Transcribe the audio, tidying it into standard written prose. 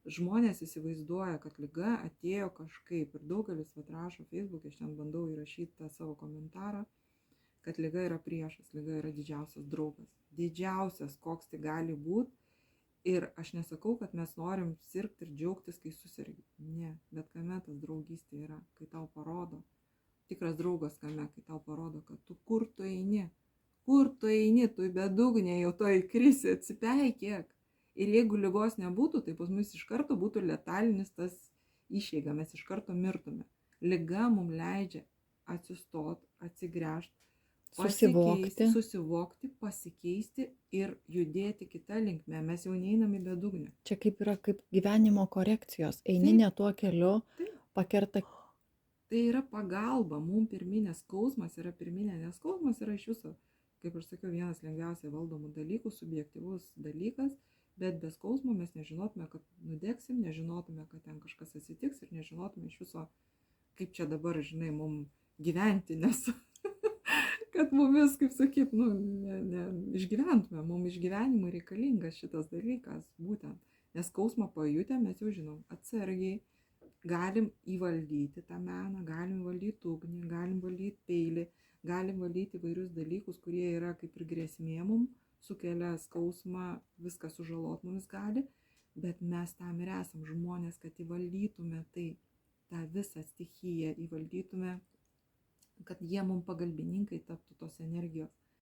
žmonės įsivaizduoja, kad liga atėjo kažkaip ir daugelis rašo Facebook'e, aš ten bandau įrašyti tą savo komentarą, kad liga yra priešas, liga yra didžiausias draugas. Didžiausias, koks tai gali būti. Ir aš nesakau, kad mes norim sirgti ir džiaugtis, kai susirgi. Ne, bet kame tas draugystė yra, kai tau parodo. Tikras draugas kame, kai tau parodo, kad tu kur tu eini. Kur tu eini, tu į bedugnę, jau to įkrisi, atsipeikėk. Ir jeigu ligos nebūtų, tai pas mus iš karto būtų letalinis tas išeiga, mes iš karto mirtume. Liga mums leidžia atsistot, atsigręžti, susivokti, pasikeisti ir judėti kitą linkmę. Mes jau neinam į bedugnę. Čia kaip yra kaip gyvenimo korekcijos. Eini ne tuo keliu, pakerta. Tai yra pagalba, mums pirminė skausmas yra pirminė, nes skausmas yra iš viso, kaip aš sakiau, vienas lengviausiai valdomų dalykų, subjektyvus dalykas, bet be skausmo mes nežinotume, kad nudegsim, nežinotume, kad ten kažkas atsitiks ir nežinotume iš viso, kaip čia dabar, žinai, mums gyventi, nes kad mumis, kaip sakyt, išgyventume, mums išgyvenimui reikalingas šitas dalykas, būtent, nes skausmą pajutę mes jau žinom, atsargiai, galim įvaldyti tą meną, galim valdyti ugnį, galim valdyti peilį, galim valdyti įvairius dalykus, kurie yra kaip ir grėsmė mums, sukelia skausmą, viską sužalot mums gali, bet mes tam ir esam žmonės, kad įvaldytume tai, tą visą stichiją, įvaldytume, kad jie mums pagalbininkai taptų tos energijos.